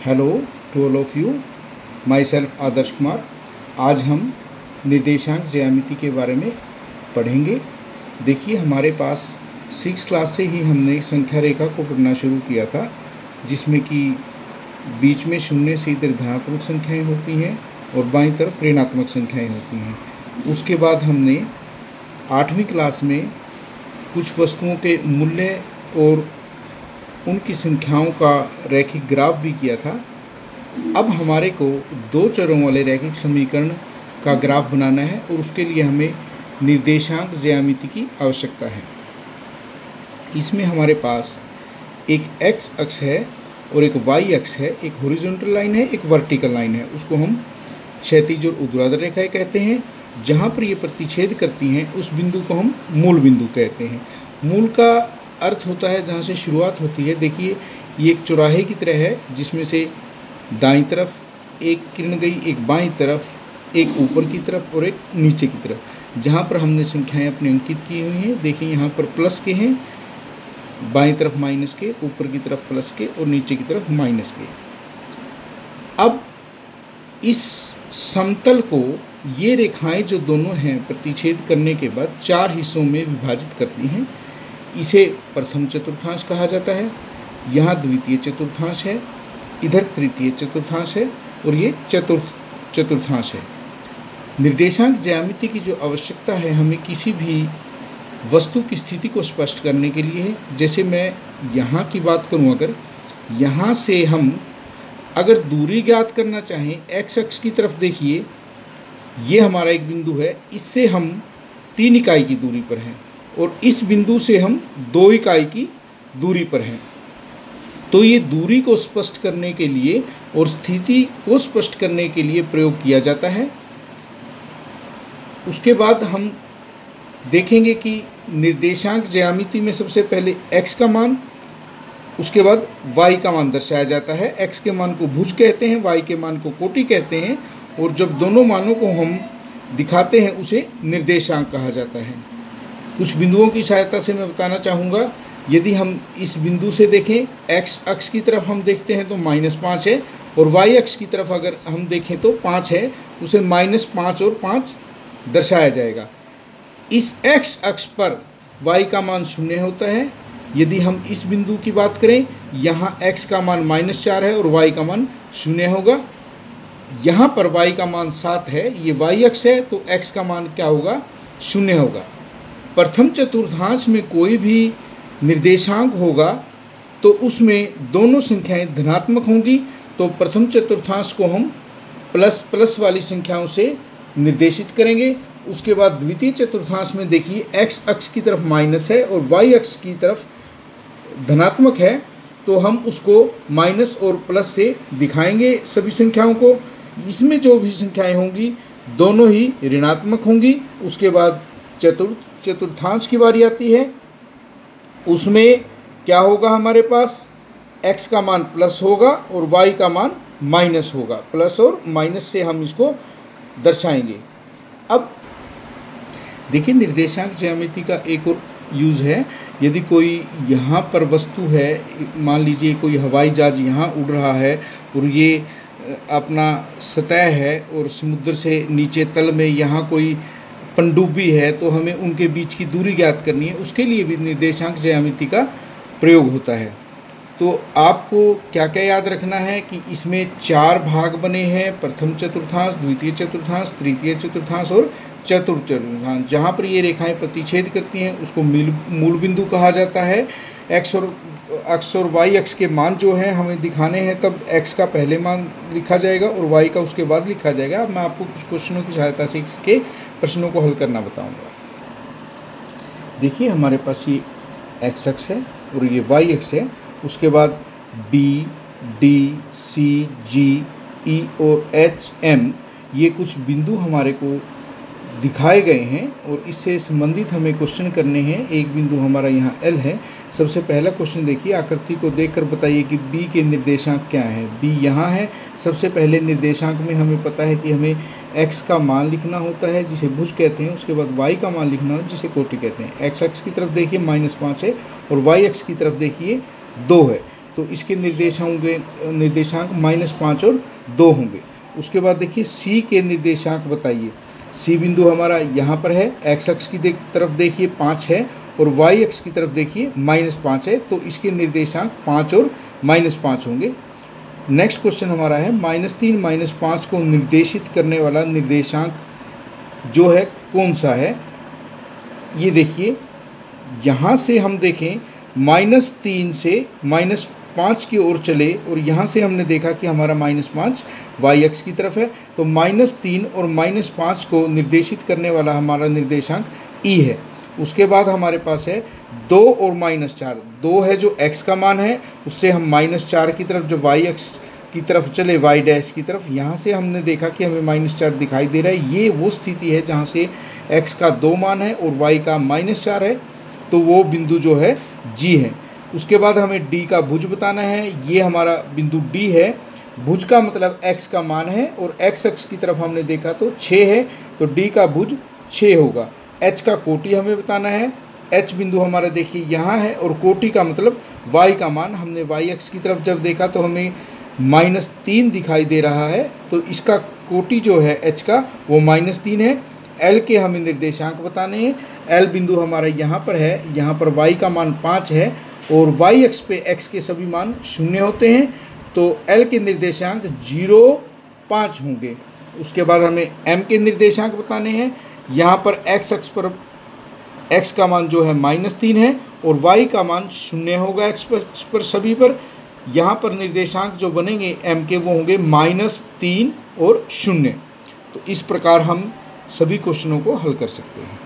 Hello to all of you, myself Adarsh Kumar. आज हम निर्देशांक ज्यामिति के बारे में पढ़ेंगे। देखिए, हमारे पास 6 क्लास से ही हमने संख्या रेखा को पढ़ना शुरू किया था, जिसमें कि बीच में शून्य से इधर धनात्मक संख्याएं होती हैं और बाईं तरफ ऋणात्मक संख्याएं होती हैं। उसके बाद हमने 8वीं क्लास में कुछ वस्तुओं के मूल्य और उनकी संख्याओं का रैखिक ग्राफ भी किया था। अब हमारे को 2 चरों वाले रैखिक समीकरण का ग्राफ बनाना है और उसके लिए हमें निर्देशांक ज्यामिति की आवश्यकता है। इसमें हमारे पास एक x अक्ष है और एक y अक्ष है, एक हॉरिजॉन्टल लाइन है, एक वर्टिकल लाइन है। उसको हम क्षैतिज और ऊर्ध्वाधर रेखाएं कहते हैं। जहाँ पर ये प्रतिच्छेद करती हैं उस बिंदु को हम मूल बिंदु कहते हैं। मूल का अर्थ होता है जहाँ से शुरुआत होती है। देखिए, ये एक चौराहे की तरह है, जिसमें से दाईं तरफ एक किरण गई, एक बाईं तरफ, एक ऊपर की तरफ और एक नीचे की तरफ। जहाँ पर हमने संख्याएं अपने अंकित की हुई हैं, देखिए यहाँ पर प्लस के हैं, बाईं तरफ माइनस के, ऊपर की तरफ प्लस के और नीचे की तरफ माइनस के। अब इस समतल को ये रेखाएं जो दोनों हैं प्रतिच्छेद करने के बाद 4 हिस्सों में विभाजित करती हैं। इसे प्रथम चतुर्थांश कहा जाता है, यहाँ द्वितीय चतुर्थांश है, इधर तृतीय चतुर्थांश है और ये चतुर्थ चतुर्थांश है। निर्देशांक ज्यामिति की जो आवश्यकता है हमें किसी भी वस्तु की स्थिति को स्पष्ट करने के लिए है। जैसे मैं यहाँ की बात करूँ, अगर यहाँ से हम अगर दूरी ज्ञात करना चाहें, एक्स अक्ष की तरफ देखिए, ये हमारा एक बिंदु है, इससे हम 3 इकाई की दूरी पर हैं और इस बिंदु से हम 2 इकाई की दूरी पर हैं। तो ये दूरी को स्पष्ट करने के लिए और स्थिति को स्पष्ट करने के लिए प्रयोग किया जाता है। उसके बाद हम देखेंगे कि निर्देशांक ज्यामिति में सबसे पहले x का मान, उसके बाद y का मान दर्शाया जाता है। x के मान को भुज कहते हैं, y के मान को कोटि कहते हैं, और जब दोनों मानों को हम दिखाते हैं उसे निर्देशांक कहा जाता है। कुछ बिंदुओं की सहायता से मैं बताना चाहूँगा। यदि हम इस बिंदु से देखें, x अक्ष की तरफ हम देखते हैं तो -5 है, और y अक्ष की तरफ अगर हम देखें तो 5 है, उसे -5 और 5 दर्शाया जाएगा। इस x अक्ष पर y का मान 0 होता है। यदि हम इस बिंदु की बात करें, यहाँ x का मान -4 है और y का मान 0 होगा। यहाँ पर y का मान 7 है, ये y अक्ष है, तो x का मान क्या होगा? 0 होगा। प्रथम चतुर्थांश में कोई भी निर्देशांक होगा तो उसमें दोनों संख्याएं धनात्मक होंगी, तो प्रथम चतुर्थांश को हम प्लस वाली संख्याओं से निर्देशित करेंगे। उसके बाद द्वितीय चतुर्थांश में देखिए, x अक्ष की तरफ माइनस है और y अक्ष की तरफ धनात्मक है, तो हम उसको माइनस और प्लस से दिखाएंगे सभी संख्याओं को। इसमें जो भी संख्याएं होंगी दोनों ही ऋणात्मक होंगी। उसके बाद चतुर्थांश की बारी आती है। उसमें क्या होगा? हमारे पास x का मान प्लस होगा और y का मान माइनस होगा। प्लस और माइनस से हम इसको दर्शाएंगे। अब देखिए, निर्देशांक ज्यामिति का एक और यूज़ है। यदि कोई यहाँ पर वस्तु है, मान लीजिए कोई हवाई जहाज यहाँ उड़ रहा है और ये अपना सतह है और समुद्र से नीचे तल में यहाँ कोई पनडुब्बी है, तो हमें उनके बीच की दूरी ज्ञात करनी है। उसके लिए भी निर्देशांक ज्यामिति का प्रयोग होता है। तो आपको क्या क्या याद रखना है कि इसमें 4 भाग बने हैं, प्रथम चतुर्थांश, द्वितीय चतुर्थांश, तृतीय चतुर्थांश और चतुर्थ चतुर्थांश। जहाँ पर ये रेखाएं प्रतिच्छेद करती हैं उसको मूल बिंदु कहा जाता है। x और y अक्ष के मान जो हैं हमें दिखाने हैं, तब x का पहले मान लिखा जाएगा और y का उसके बाद लिखा जाएगा। अब मैं आपको कुछ क्वेश्चनों की सहायता से इसके प्रश्नों को हल करना बताऊंगा। देखिए, हमारे पास ये x अक्ष है और ये y अक्ष है। उसके बाद B, D, C, G, E और H, M ये कुछ बिंदु हमारे को दिखाए गए हैं और इससे संबंधित हमें क्वेश्चन करने हैं। एक बिंदु हमारा यहाँ L है। सबसे पहला क्वेश्चन देखिए, आकृति को देखकर बताइए कि B के निर्देशांक क्या है। B यहाँ है। सबसे पहले निर्देशांक में हमें पता है कि हमें x का मान लिखना होता है, जिसे भुज कहते हैं। उसके बाद y का मान लिखना होता है, जिसे कोटि कहते हैं। x अक्ष की तरफ देखिए -5 है और y अक्ष की तरफ देखिए 2 है। तो इसके निर्देशांक -5 और 2 होंगे। उसके बाद देखिए सी के निर्देशांक बताइए। सी बिंदु हमारा यहाँ पर है, एक्स अक्ष की तरफ देखिए 5 है और वाई अक्ष की तरफ देखिए -5 है, तो इसके निर्देशांक 5 और -5 होंगे। नेक्स्ट क्वेश्चन हमारा है -3 -5 को निर्देशित करने वाला निर्देशांक जो है कौन सा है। ये देखिए यहाँ से हम देखें -3 से -5 की ओर चले और यहाँ से हमने देखा कि हमारा -5 वाई अक्ष की तरफ है, तो -3 और -5 को निर्देशित करने वाला हमारा निर्देशांक ई है। उसके बाद हमारे पास है 2 और -4। 2 है जो x का मान है, उससे हम -4 की तरफ जो y अक्ष की तरफ चले, y डैश की तरफ, यहाँ से हमने देखा कि हमें -4 दिखाई दे रहा है। ये वो स्थिति है जहाँ से x का 2 मान है और y का -4 है, तो वो बिंदु जो है G है। उसके बाद हमें D का भुज बताना है। ये हमारा बिंदु D है। भुज का मतलब x का मान है और x अक्ष की तरफ हमने देखा तो 6 है, तो D का भुज 6 होगा। h का कोटि हमें बताना है। h बिंदु हमारा देखिए यहाँ है और कोटि का मतलब y का मान, हमने y अक्ष की तरफ जब देखा तो हमें -3 दिखाई दे रहा है, तो इसका कोटि जो है h का वो -3 है। l के हमें निर्देशांक बताने हैं। l बिंदु हमारा यहाँ पर है, यहाँ पर y का मान 5 है और y अक्ष पे x के सभी मान 0 होते हैं, तो l के निर्देशांक 0, 5 होंगे। उसके बाद हमें m के निर्देशांक बताने हैं। यहाँ पर x अक्ष पर x का मान जो है -3 है और y का मान 0 होगा x पर सभी पर। यहाँ पर निर्देशांक जो बनेंगे m के वो होंगे -3 और 0। तो इस प्रकार हम सभी क्वेश्चनों को हल कर सकते हैं।